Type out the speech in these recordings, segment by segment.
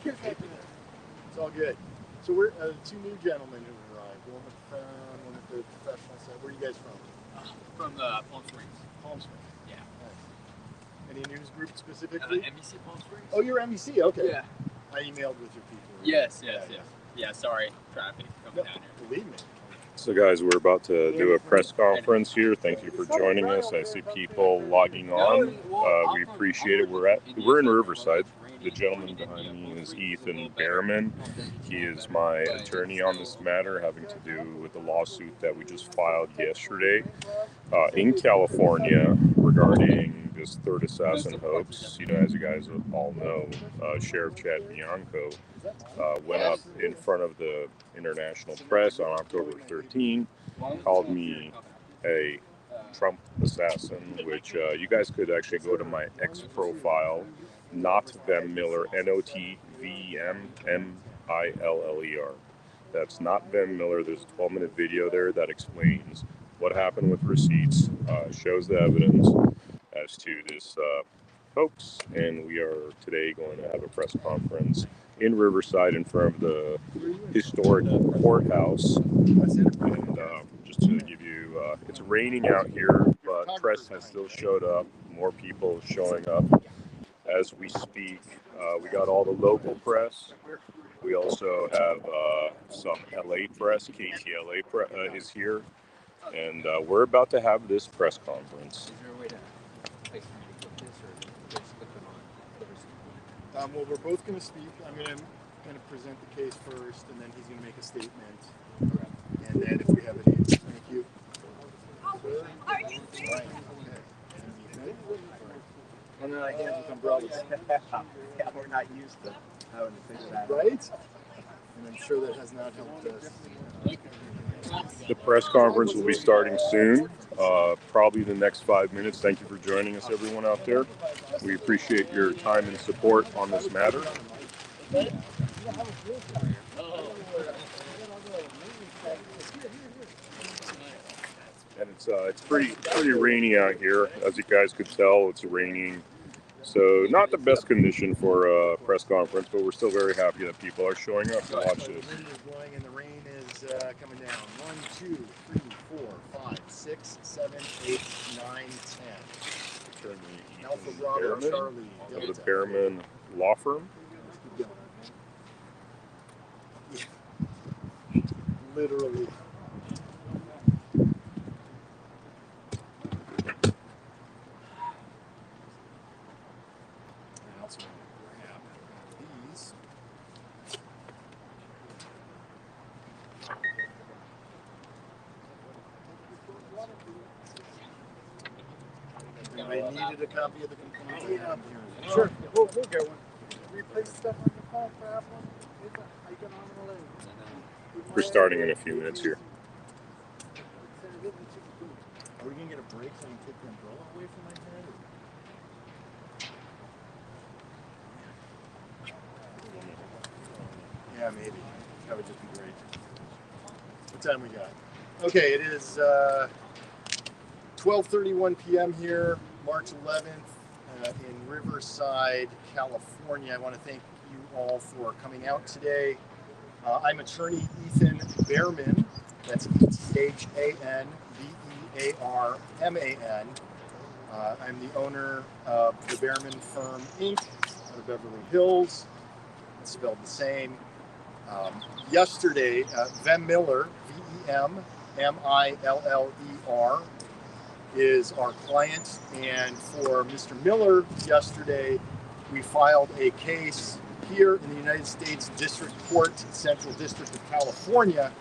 It's all good. So we're two new gentlemen who arrived. One with the phone, one with the professional side. Where are you guys from? From the Palm Springs. Palm Springs. Yeah. Nice. Any news group specifically? NBC Palm Springs. Oh, you're NBC. Okay. Yeah. I emailed with your people. Yes. Yeah. Sorry, traffic coming down here. Believe me. So guys, we're about to do a press conference here. Thank you for joining us. I see people logging on. We appreciate it. We're in Riverside. The gentleman behind me is Ethan Behrman. He is my attorney on this matter, having to do with the lawsuit that we just filed yesterday in California regarding this third assassin hoax. You know, as you guys all know, Sheriff Chad Bianco went up in front of the international press on October 13, called me a Trump assassin, which you guys could actually go to my X profile, Not Vem Miller, NOTVEMMILLER. That's Not Vem Miller. There's a 12-minute video there that explains what happened with receipts, shows the evidence as to this hoax, and we are today going to have a press conference in Riverside in front of the historic courthouse. And just to give you, it's raining out here, but press has still showed up. More people showing up as we speak. We got all the local press. We also have some LA press. KTLA is here. And we're about to have this press conference. Well, we're both going to speak. I'm going to kind of present the case first, and then he's going to make a statement. And then if we have any, thank you. Are you serious? And then I hand with umbrellas. Yeah, we're not used to having to figure that out. Right? And I'm sure that has not helped us. The press conference will be starting soon, probably the next 5 minutes. Thank you for joining us, everyone out there. We appreciate your time and support on this matter. And it's pretty rainy out here, as you guys could tell. It's raining, so not the best condition for a press conference, but we're still very happy that people are showing up to watch this. The wind is blowing and the rain is coming down. 1, 2, 3, 4, 5, 6, 7, 8, 9, 10. Alpha Bravo Charlie of the Behrman Law Firm. Yeah. Literally. They needed a copy of the complaint. Sure, we'll get one. Replace stuff on the phone for Apple. We're starting in a few minutes here. Are we going to get a break so I can take the umbrella away from my head? Yeah, maybe. That would just be great. What time we got? Okay, it is 12:31 p.m. here, March 11th, in Riverside, California. I want to thank you all for coming out today. I'm attorney Ethan Behrman. That's ETHAN BEARMAN. I'm the owner of the Behrman Firm, Inc., out of Beverly Hills. It's spelled the same. Yesterday, Vem Miller, VEMMILLER, is our client. And for Mr. Miller, yesterday, we filed a case here in the United States District Court, Central District of California,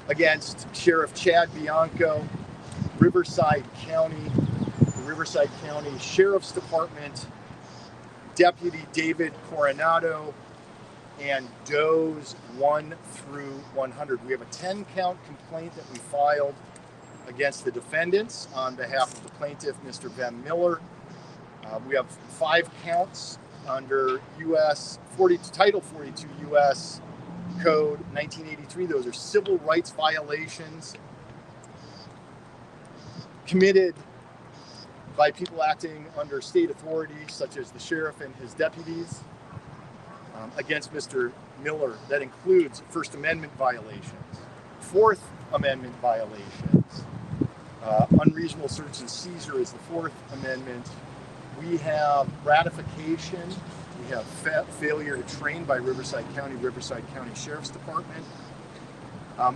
against Sheriff Chad Bianco, Riverside County, the Riverside County Sheriff's Department, Deputy David Coronado, and does 1 through 100. We have a 10-count complaint that we filed against the defendants on behalf of the plaintiff, Mr. Vem Miller. We have 5 counts under Title 42 U.S. Code 1983. Those are civil rights violations committed by people acting under state authority, such as the sheriff and his deputies. against Mr. Miller that includes First Amendment violations, Fourth Amendment violations, unreasonable search and seizure is the Fourth Amendment. We have ratification. We have failure to train by Riverside County Sheriff's Department.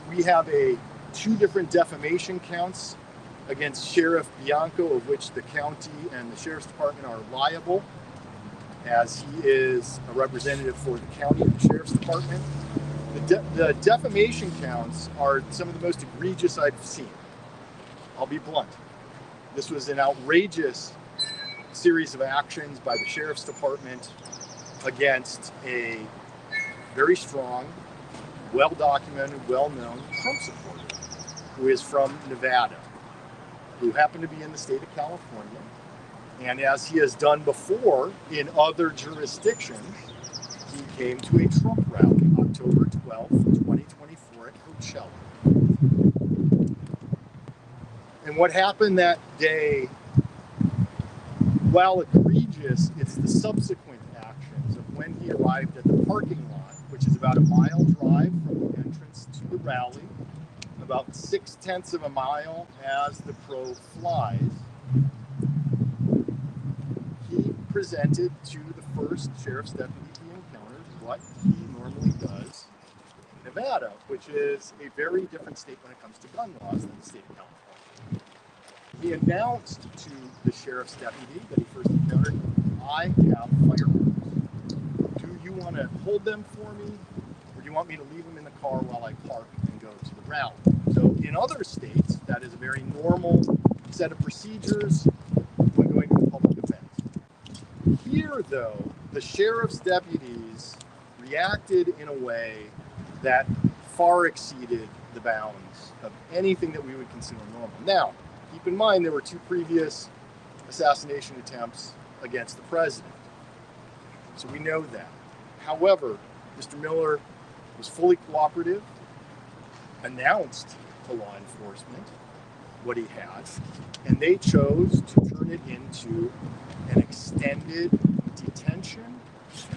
We have two different defamation counts against Sheriff Bianco, of which the county and the Sheriff's Department are liable, as he is a representative for the county and the Sheriff's Department. The defamation counts are some of the most egregious I've seen. I'll be blunt. This was an outrageous series of actions by the Sheriff's Department against a very strong, well-documented, well-known Trump supporter who is from Nevada, who happened to be in the state of California. And as he has done before in other jurisdictions, he came to a Trump rally October 12th, 2024 at Coachella. And what happened that day, while egregious, it's the subsequent actions of when he arrived at the parking lot, which is about a mile drive from the entrance to the rally, about 0.6 of a mile as the crow flies. He presented to the first sheriff's deputy he encountered what he normally does in Nevada, which is a very different state when it comes to gun laws than the state of California. He announced to the sheriff's deputy that he first encountered, I have firearms. Do you want to hold them for me, or do you want me to leave them in the car while I park and go to the rally? So in other states, that is a very normal set of procedures when going to a public event. Here, though, the sheriff's deputies reacted in a way that far exceeded the bounds of anything that we would consider normal. Now, keep in mind there were two previous assassination attempts against the president. So we know that. However, Mr. Miller was fully cooperative, announced to law enforcement what he had, and they chose to turn it into an extended detention,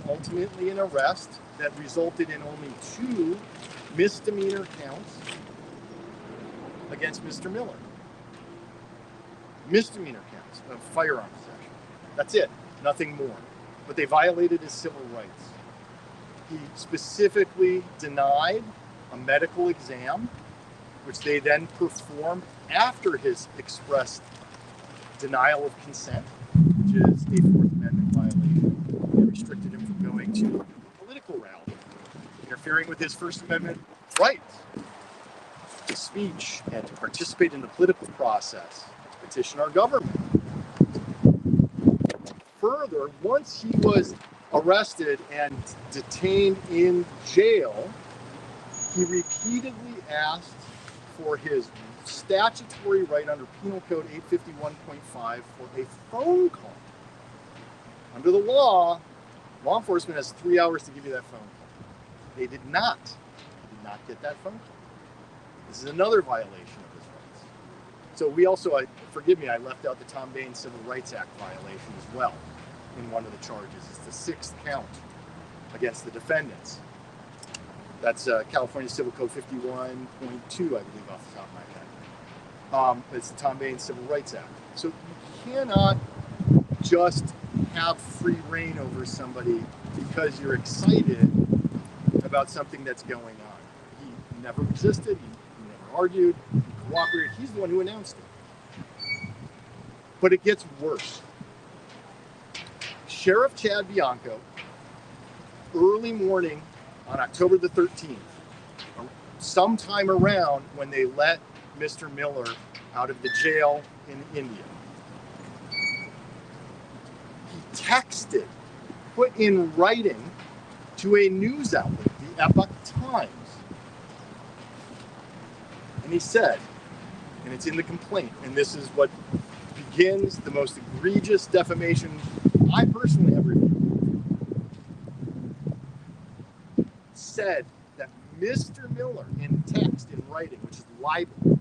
ultimately an arrest that resulted in only 2 misdemeanor counts against Mr. Miller. Misdemeanor counts of firearm possession. That's it, nothing more. But they violated his civil rights. He specifically denied a medical exam, which they then performed after his expressed denial of consent, which is a Fourth Amendment violation. They restricted him from going to a political rally, interfering with his First Amendment rights to speech and to participate in the political process, to petition our government. Further, once he was arrested and detained in jail, he repeatedly asked for his statutory right under Penal Code 851.5 for a phone call. Under the law enforcement has 3 hours to give you that phone call. They did not get that phone call. This is another violation of his rights. So we also, forgive me, I left out the Tom Bain Civil Rights Act violation as well in one of the charges. It's the 6th count against the defendants. That's California Civil Code 51.2, I believe, off the top of my head. It's the Tom Bain Civil Rights Act. So you cannot just have free reign over somebody because you're excited about something that's going on. He never resisted, he never argued, he cooperated. He's the one who announced it. But it gets worse. Sheriff Chad Bianco, early morning on October the 13th, sometime around when they let Mr. Miller out of the jail in India, he texted, put in writing to a news outlet, the Epoch Times. And he said, and it's in the complaint, and this is what begins the most egregious defamation I personally have reviewed, said that Mr. Miller, in text, in writing, which is libel.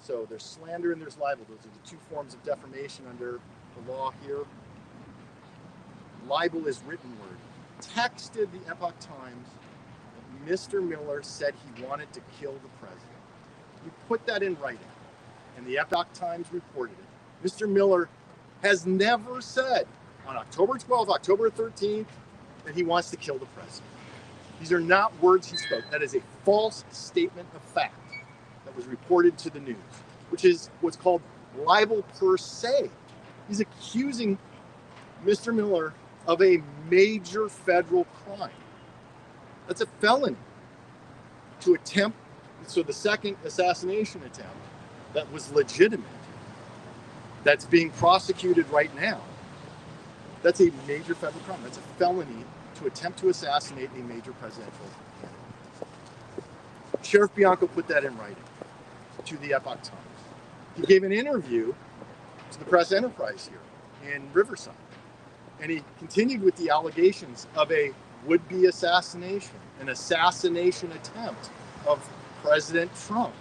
So there's slander and there's libel. Those are the two forms of defamation under the law here. Libel is written word. texted the Epoch Times that Mr. Miller said he wanted to kill the president. We put that in writing, and the Epoch Times reported it. Mr. Miller has never said on October 12th, October 13th, that he wants to kill the president. These are not words he spoke. That is a false statement of fact that was reported to the news, which is what's called libel per se. He's accusing Mr. Miller of a major federal crime. That's a felony. To attempt, so the second assassination attempt that was legitimate, that's being prosecuted right now, that's a major federal crime. That's a felony to attempt to assassinate a major presidential candidate. Sheriff Bianco put that in writing to the Epoch Times. He gave an interview to the Press Enterprise here in Riverside. And he continued with the allegations of a would-be assassination, an assassination attempt of President Trump.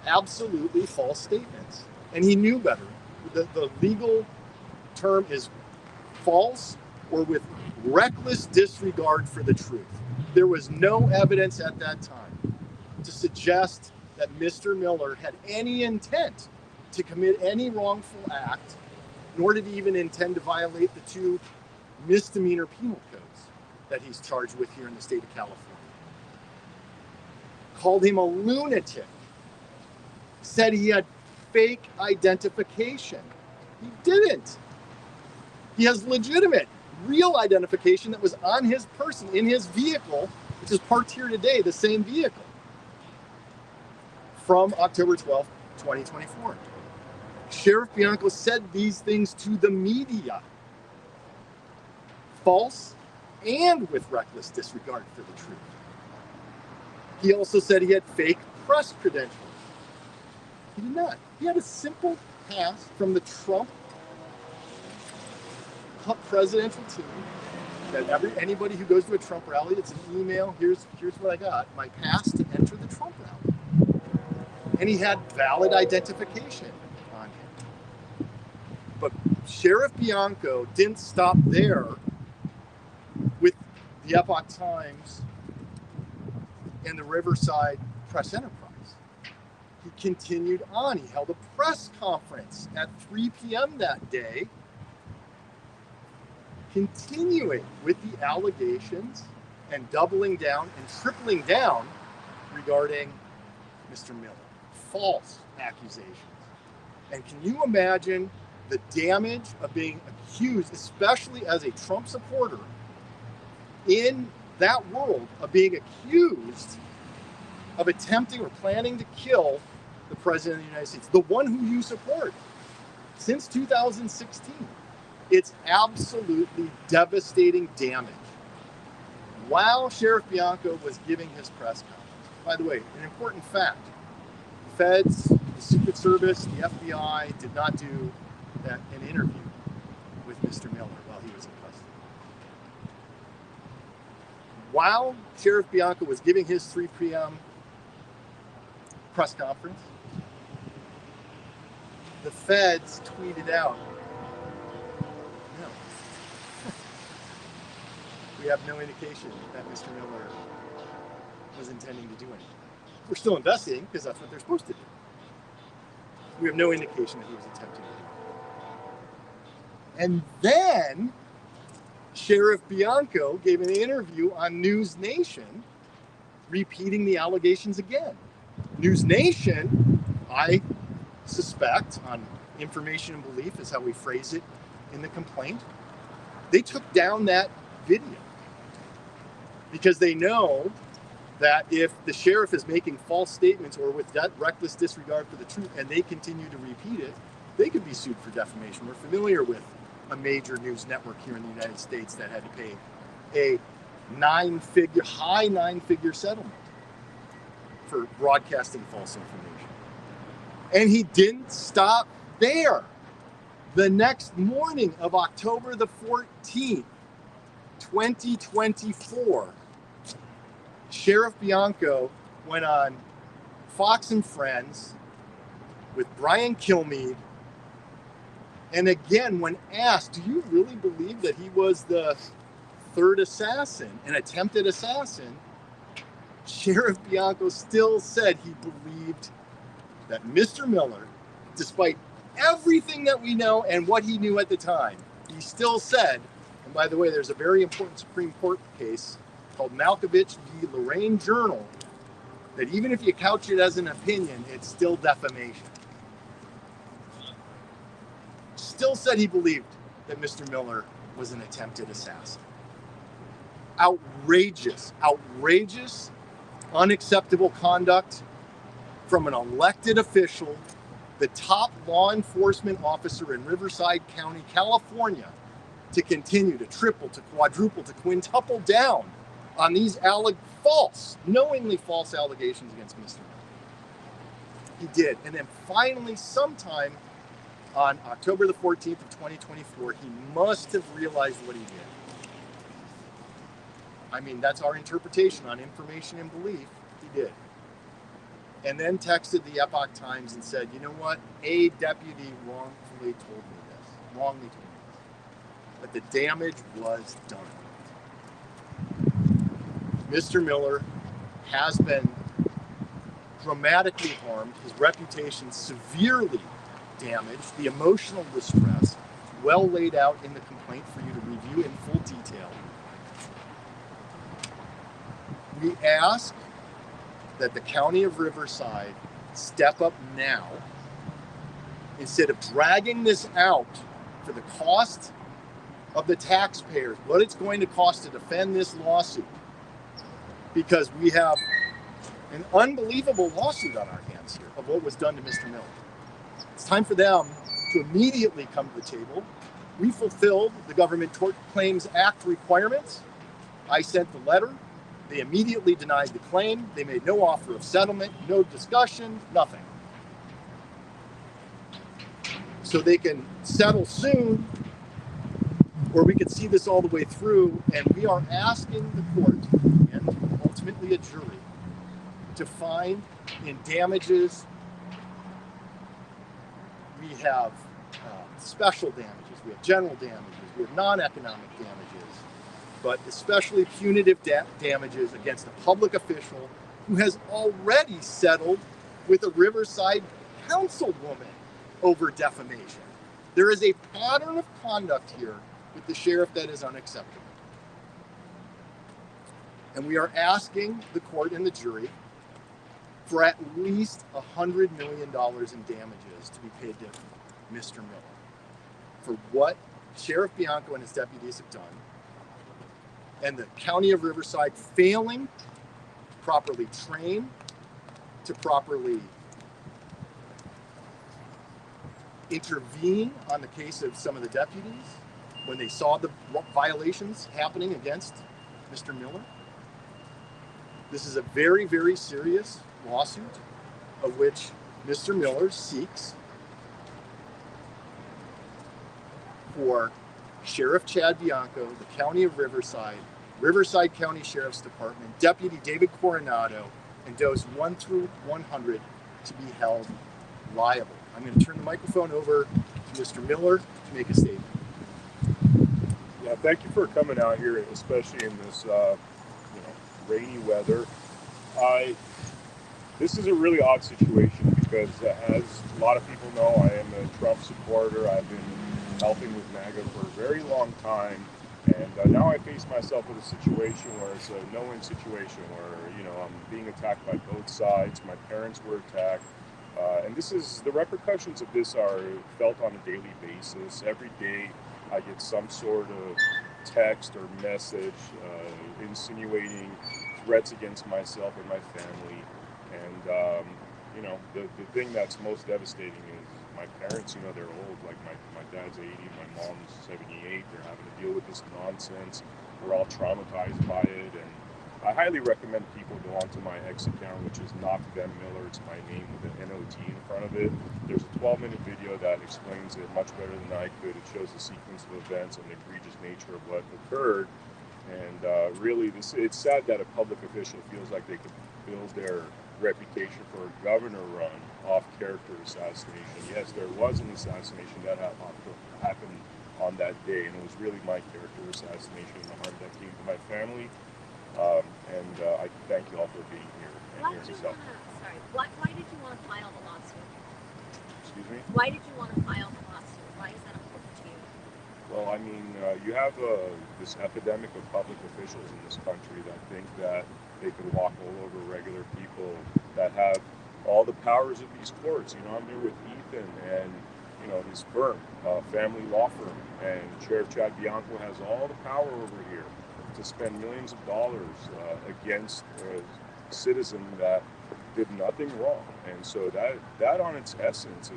Absolutely false statements. And he knew better. The legal term is false or with reckless disregard for the truth. There was no evidence at that time to suggest that Mr. Miller had any intent to commit any wrongful act, nor did he even intend to violate the 2 misdemeanor penal codes that he's charged with here in the state of California. Called him a lunatic. Said he had fake identification. He didn't. He has legitimate, real identification that was on his person, in his vehicle, which is parked here today, the same vehicle, from October 12th, 2024. Sheriff Bianco said these things to the media. False and with reckless disregard for the truth. He also said he had fake press credentials. He did not. He had a simple pass from the Trump presidential team that anybody who goes to a Trump rally, it's an email, here's what I got, my pass to enter the Trump rally. And he had valid identification on him. But Sheriff Bianco didn't stop there with the Epoch Times and the Riverside Press Enterprise. He continued on. He held a press conference at 3 p.m. that day, continuing with the allegations and doubling down and tripling down regarding Mr. Miller. False accusations. And can you imagine the damage of being accused, especially as a Trump supporter, in that world of being accused of attempting or planning to kill the President of the United States, the one who you support since 2016. It's absolutely devastating damage. While Sheriff Bianco was giving his press conference, by the way, an important fact, the Feds, the Secret Service, the FBI did not do an interview with Mr. Miller while he was in custody. While Sheriff Bianco was giving his 3 p.m. press conference, the Feds tweeted out, no, we have no indication that Mr. Miller was intending to do anything. We're still investigating because that's what they're supposed to do. We have no indication that he was attempting to do it. And then Sheriff Bianco gave an interview on News Nation, repeating the allegations again. News Nation, I suspect, on information and belief is how we phrase it in the complaint, they took down that video because they know that if the sheriff is making false statements or with that reckless disregard for the truth and they continue to repeat it, they could be sued for defamation. We're familiar with a major news network here in the United States that had to pay a high nine-figure settlement for broadcasting false information. And he didn't stop there. The next morning of October the 14th, 2024, Sheriff Bianco went on Fox and Friends with Brian Kilmeade. And again, when asked, do you really believe that he was the third assassin, an attempted assassin, Sheriff Bianco still said he believed that Mr. Miller, despite everything that we know and what he knew at the time, he still said, and by the way, there's a very important Supreme Court case called Malkovich v. Lorraine Journal, that even if you couch it as an opinion, it's still defamation. Still said he believed that Mr. Miller was an attempted assassin. Outrageous, outrageous, unacceptable conduct from an elected official, the top law enforcement officer in Riverside County, California, to continue to triple, to quadruple, to quintuple down on these knowingly false allegations against Mr. Miller. He did. And then finally, sometime on October the 14th of 2024, he must have realized what he did. I mean, that's our interpretation on information and belief. He did. And then texted the Epoch Times and said, you know what? A deputy wrongly told me this. But the damage was done. Mr. Miller has been dramatically harmed, his reputation severely damaged, the emotional distress well laid out in the complaint for you to review in full detail. We ask that the County of Riverside step up now instead of dragging this out for the cost of the taxpayers, what it's going to cost to defend this lawsuit, because we have an unbelievable lawsuit on our hands here of what was done to Mr. Miller. It's time for them to immediately come to the table. We fulfilled the Government Tort Claims Act requirements. I sent the letter. They immediately denied the claim. They made no offer of settlement, no discussion, nothing. So they can settle soon, or we could see this all the way through, and we are asking the court, and ultimately a jury, to find in damages. We have special damages, we have general damages, we have non-economic damages, but especially punitive damages against a public official who has already settled with a Riverside councilwoman over defamation. There is a pattern of conduct here with the sheriff that is unacceptable. And we are asking the court and the jury for at least $100 million in damages to be paid to Mr. Miller for what Sheriff Bianco and his deputies have done, and the County of Riverside failing to properly train, to properly intervene on the case of some of the deputies when they saw the violations happening against Mr. Miller. This is a very, very serious lawsuit of which Mr. Miller seeks for Sheriff Chad Bianco, the County of Riverside, Riverside County Sheriff's Department, Deputy David Coronado, and dose 1 through 100 to be held liable. I'm going to turn the microphone over to Mr. Miller to make a statement. Yeah, thank you for coming out here, especially in this rainy weather. This is a really odd situation because, as a lot of people know, I am a Trump supporter. I've been helping with MAGA for a very long time, and now I face myself with a situation where it's a no-win situation where I'm being attacked by both sides. My parents were attacked, and the repercussions of this are felt on a daily basis. Every day I get some sort of text or message insinuating threats against myself and my family. And the thing that's most devastating is my parents. They're old. Like my dad's 80, my mom's 78. They're having to deal with this nonsense. We're all traumatized by it, and I highly recommend people go onto my X account, which is not Ben Miller. It's my name with an NOT in front of it. There's a 12-minute video that explains it much better than I could. It shows the sequence of events and the egregious nature of what occurred. And really, it's sad that a public official feels like they could build their reputation for a governor run off character assassination. Yes, there was an assassination that happened on that day, and it was really my character assassination and the harm that came to my family. I thank you all for being here and hearing us out. Why did you want to file the lawsuit? Excuse me? Why did you want to file the lawsuit? Why is that important to you? Well, I mean, you have this epidemic of public officials in this country that think that they can walk all over regular people that have all the powers of these courts. You know, I'm here with Ethan and, you know, his firm, family law firm, and Sheriff Chad Bianco has all the power over here to spend millions of dollars against a citizen that did nothing wrong. And so that on its essence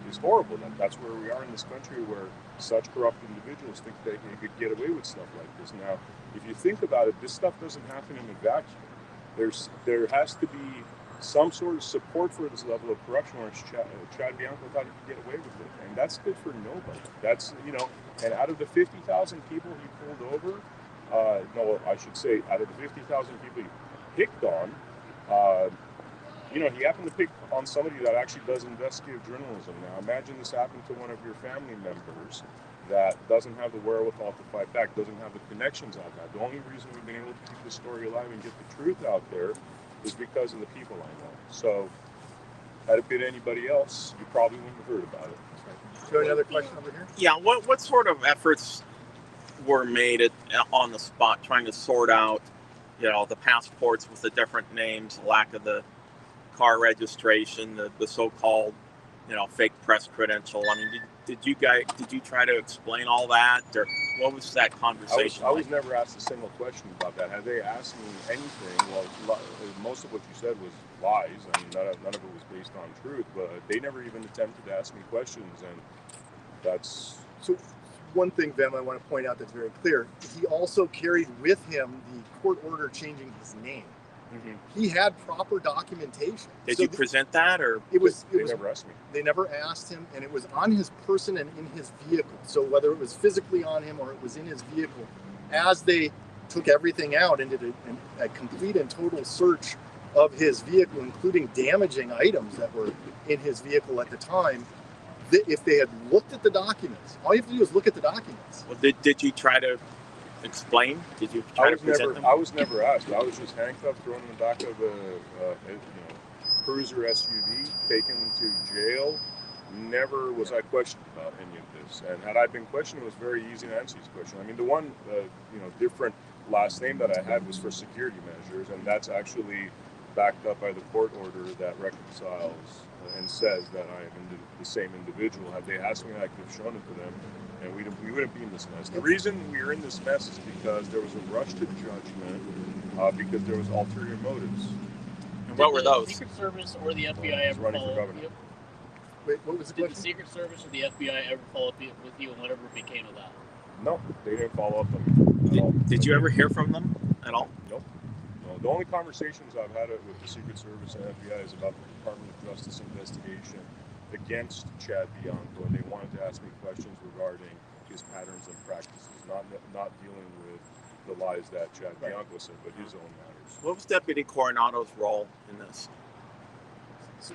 is horrible. That's where we are in this country, where such corrupt individuals think they could get away with stuff like this. Now, if you think about it, this stuff doesn't happen in a vacuum. There has to be some sort of support for this level of corruption, where Chad Bianco thought he could get away with it, and that's good for nobody. That's, you know, and out of the 50,000 people he pulled over, no, I should say, out of the 50,000 people he picked on, you know, he happened to pick on somebody that actually does investigative journalism. Now, imagine this happened to one of your family members that doesn't have the wherewithal to fight back, doesn't have the connections I've had. The only reason we've been able to keep the story alive and get the truth out there is because of the people I know. So, had it been anybody else, you probably wouldn't have heard about it. So another question over here? Yeah, what sort of efforts were made on the spot trying to sort out, you know, the passports with the different names, the lack of the car registration, the so-called, you know, fake press credential? I mean, did you try to explain all that, or what was that conversation I was never asked a single question about that. Had they asked me anything, well, most of what you said was lies. I mean, none of it was based on truth, but they never even attempted to ask me questions, and that's... So one thing, Vem, I want to point out that's very clear. He also carried with him the court order changing his name. Mm-hmm. He had proper documentation. Did you present that, or they never asked me? They never asked him, and it was on his person and in his vehicle. So whether it was physically on him or it was in his vehicle, as they took everything out and did a complete and total search of his vehicle, including damaging items that were in his vehicle at the time, if they had looked at the documents, all you have to do is look at the documents. Well, did you try to explain? Did you try to present them? I was never asked. I was just handcuffed, thrown in the back of a cruiser SUV, taken to jail. Never was I questioned about any of this. And had I been questioned, it was very easy to answer these questions. I mean, the one different last name that I had was for security measures, and that's actually backed up by the court order that reconciles and says that I am the same individual. Had they asked me, I could have shown it to them, and we wouldn't be in this mess. The reason we are in this mess is because there was a rush to judgment, because there was ulterior motives. And what were those? Did the Secret Service or the FBI ever follow up with you? Wait, what was the question? Did the Secret Service or the FBI ever follow up with you, and whatever became of that? No, they didn't follow up on me at all. Did you ever hear from them at all? Nope. No, the only conversations I've had with the Secret Service and FBI is about the Department of Justice investigation against Chad Bianco, and they wanted to ask me questions regarding his patterns and practices, not dealing with the lies that Chad Bianco said, but his own matters. What was Deputy Coronado's role in this? So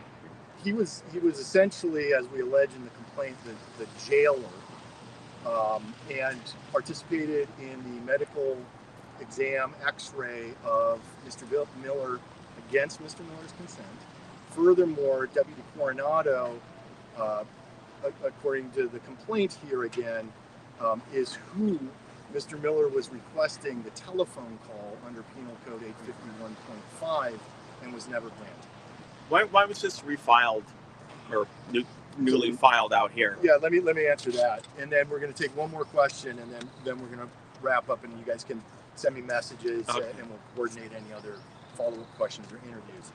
he was essentially, as we allege in the complaint, the jailer, and participated in the medical exam X-ray of Mr. Miller against Mr. Miller's consent. Furthermore, Deputy Coronado, according to the complaint here again, is who Mr. Miller was requesting the telephone call under Penal Code 851.5 and was never granted. Why was this refiled or newly filed out here? Yeah, let me answer that, and then we're going to take one more question, and then we're going to wrap up, and you guys can send me messages, okay, and we'll coordinate any other follow-up questions or interviews.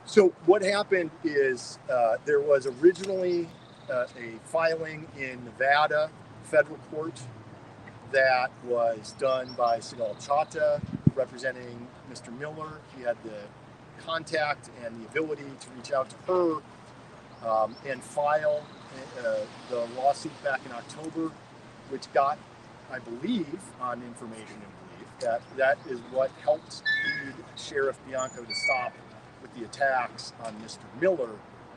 So what happened is there was originally a filing in Nevada federal court that was done by Sigal Chata, representing Mr. Miller. He had the contact and the ability to reach out to her and file the lawsuit back in October, which got, I believe, on information and belief, that is what helped lead Sheriff Bianco to stop with the attacks on Mr. Miller,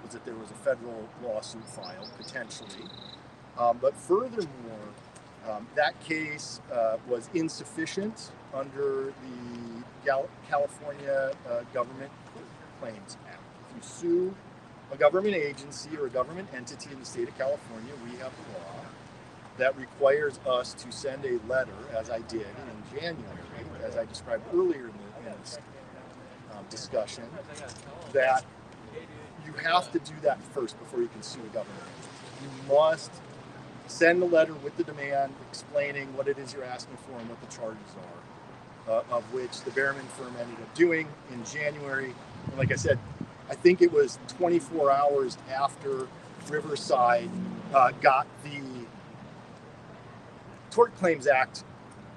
was that there was a federal lawsuit filed, potentially. But furthermore, that case was insufficient under the California Government Claims Act. If you sue a government agency or a government entity in the state of California, we have a law that requires us to send a letter, as I did in January, as I described earlier in this discussion, that you have to do that first before you can sue a government entity. You must send a letter with the demand explaining what it is you're asking for and what the charges are, of which the Behrman firm ended up doing in January. And like I said, I think it was 24 hours after Riverside got the Tort Claims Act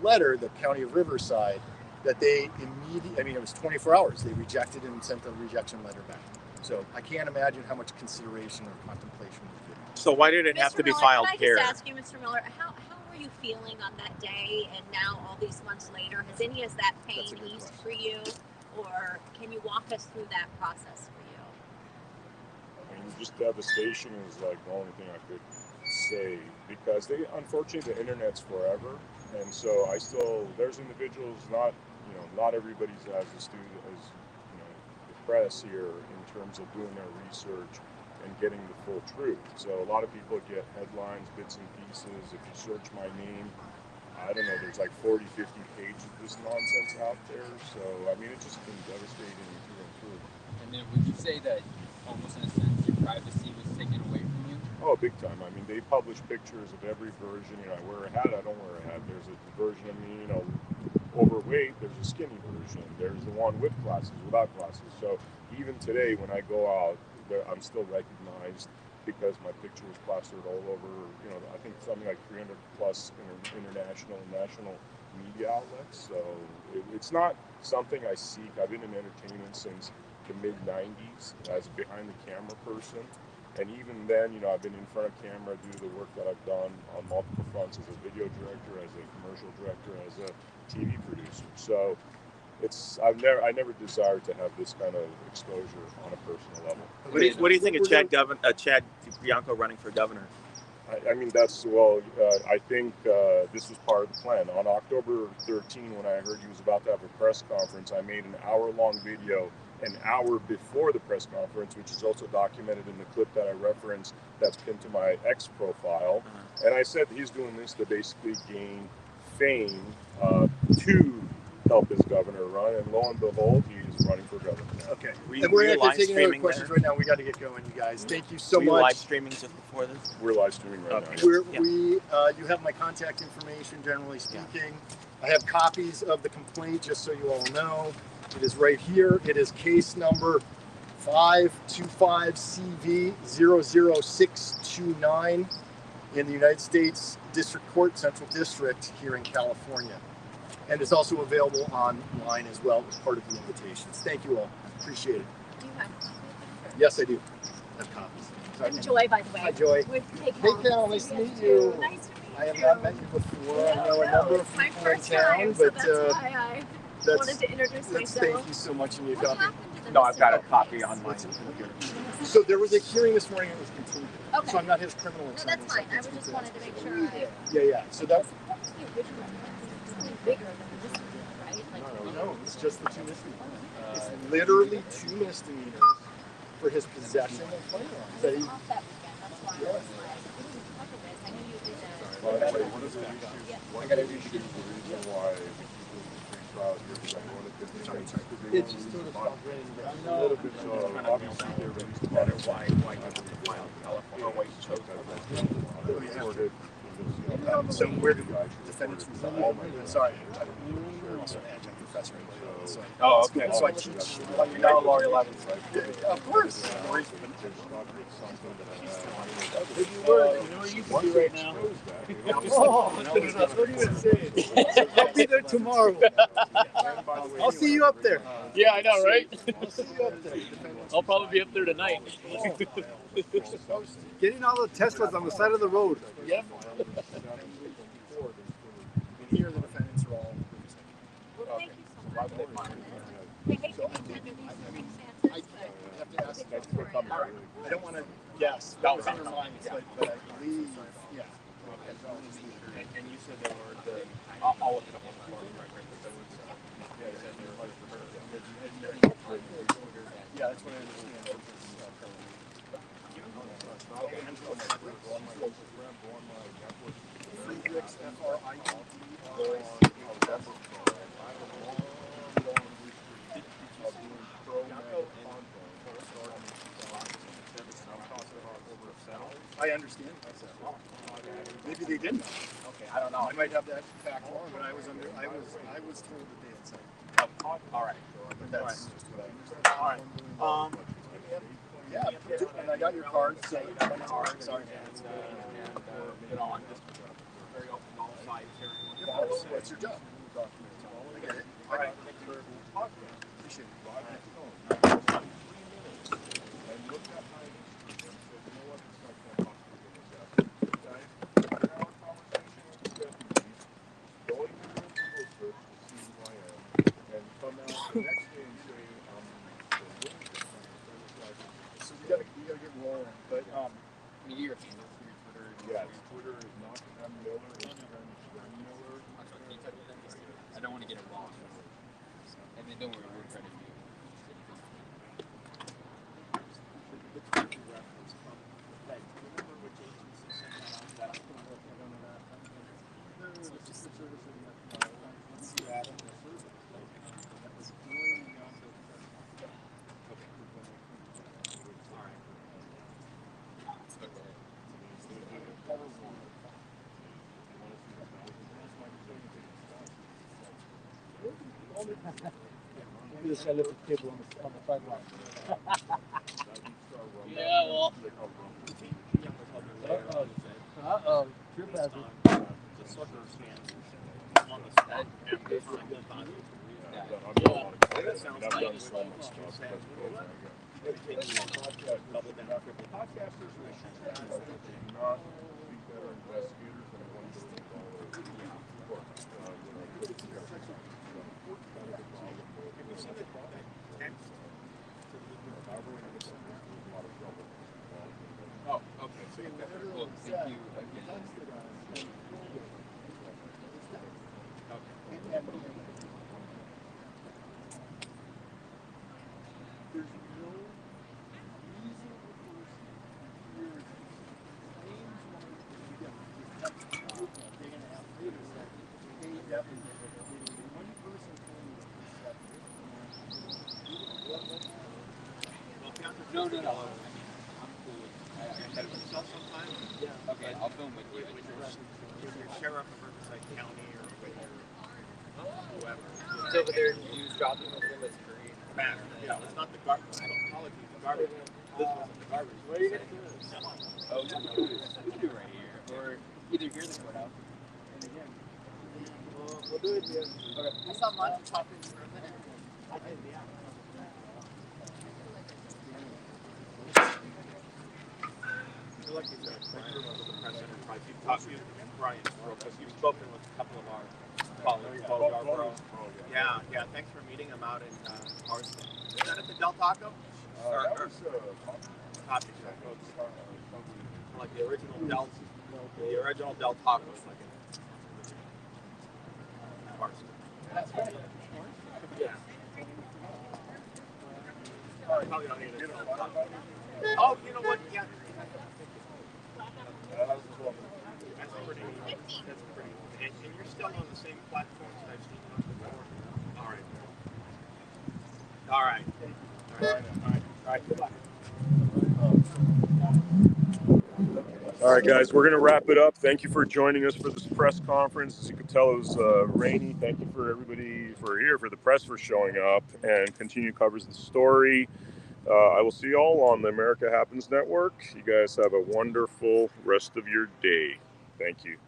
letter, the County of Riverside, that they immediately, I mean, it was 24 hours, they rejected and sent the rejection letter back. So I can't imagine how much consideration or contemplation was given. So why did it have to be Miller, filed can I here? just ask you, Mr. Miller, how were you feeling on that day and now all these months later? Has any of that pain That's a good eased question. for you? Or can you walk us through that process for you? I mean, just devastation is like the only thing I could say, because unfortunately the internet's forever, and so there's individuals, not everybody's as astute as the press here in terms of doing their research and getting the full truth. So a lot of people get headlines, bits and pieces. If you search my name, I don't know, there's like 40, 50 pages of this nonsense out there. So I mean, it's just been devastating through and through. And then would you say that almost in a sense your privacy was taken away from you? Oh, big time. I mean, they publish pictures of every version. I wear a hat, I don't wear a hat. There's a version of me, overweight. There's a skinny version. There's the one with glasses, without glasses. So even today, when I go out, I'm still recognized because my picture was plastered all over, I think something like 300 plus international and national media outlets. So it's not something I seek. I've been in entertainment since the mid-90s as a behind the camera person. And even then, I've been in front of camera due to the work that I've done on multiple fronts as a video director, as a commercial director, as a TV producer. So I never desired to have this kind of exposure on a personal level. What do you think of Chad Bianco running for governor? I mean, I think this was part of the plan. On October 13, when I heard he was about to have a press conference, I made an hour-long video an hour before the press conference, which is also documented in the clip that I referenced that's pinned to my X profile. And I said he's doing this to basically gain fame to help his governor run. And lo and behold, he's running for governor now. Okay. Were And we're you going to live take any other streaming questions there? right now. We got to get going, you guys. Thank you so Were you much. live streaming just before this? We're live streaming right Okay. now. You have my contact information, generally speaking. I have copies of the complaint, just so you all know. It is right here. It is case number 525CV00629 in the United States District Court, Central District here in California. And it's also available online as well as part of the invitations. Thank you all. Appreciate it. Do you have a copy of it? Yes, I do. I have copies. I'm Joy, by the way. Hi, Joy. With Hey, Cal, nice to meet you. Nice to meet you. I have not met you before. I know a number of It's my people in first town, time, so but that's why I wanted to introduce myself. thank you so much. And you What copy. happened to the No, I've got a Mr. copy case? on my computer. So there was a hearing this morning. It was continued. Okay. So I'm not his criminal No, attorney. that's fine. I just wanted to make sure I... Yeah. So that. What was the original one? Something bigger than this one, right? Like, No, it's just the two misdemeanors. It's literally two misdemeanors for his possession of firearms. I was off that weekend. That's why I was like, we need to cover this. I knew you did What that. is the issue? What is the reason why we keep doing the free trial here? Because I know that It's just sort of a little bit. So obviously they're released about it. Why not to file California? Why you chose that? So where do defendants reside? Sorry, I'm also an adjunct professor. Oh, okay. So I teach. You're now Lawyer 11. Of course. You know what you can do right now? What are you going to say? I'll be there tomorrow. I'll see you up there. Yeah, I know, right? I'll see you up there. I'll probably be up there tonight. Getting all the Teslas on the side of the road. Yep. And here the defendants are all. Well, thank you so much for this. Hey, can you attend these circumstances? have to ask. I don't want to guess what was in your mind, but I believe, yeah. And you said there were all of it on the floor, right? Yeah, that's what I understand. Friedrichs, I understand. Maybe they didn't. Okay, I don't know. I might have that fact wrong, but I was told that they had said. All right. But that's just what I understand. All right. Yeah, and I got your card. So sorry. You know, I'm just very open to all sides here. What's your job? I get it. All right. Appreciate it. So we gotta get rolling, but Your Twitter. Yeah, Twitter is not M. Miller, Instagram is M. Miller. I don't want to get it wrong. And then don't worry, we're trying to do. This guy left the table on the sideline. Yeah, well. Uh-oh. Trip hazard. Oh, okay. So well, thank you again. there's no reason No. I'm cool with ahead of myself sometimes. Yeah. Okay, I'll film with you. With your sheriff of Riverside County or with your whoever. It's over there. You drop them over there. That's great. Man, it's not the garbage. Apologies, the garbage. This wasn't the garbage. What are you gonna do? Oh, we can do it right here, or either here or the courthouse. And again, We'll do it here. okay. I saw lots of toppings for a minute. I did, yeah. Like you said, Brian was the press enterprise. You've spoken with a couple of our colleagues, Bro. Yeah. Thanks for meeting them out in Parsons. Is that at the Del Taco? That was Coffee shop. Like the original Del Taco was like in Parsons. That's right. Yeah. Probably don't need it. Oh, you know what? Yeah. That's pretty. And you're still on the same platforms that I've seen you on before. All right. Good luck. All right, guys, we're going to wrap it up. Thank you for joining us for this press conference. As you can tell, it was rainy. Thank you for everybody for the press for showing up and continue covers the story. I will see you all on the America Happens Network. You guys have a wonderful rest of your day. Thank you.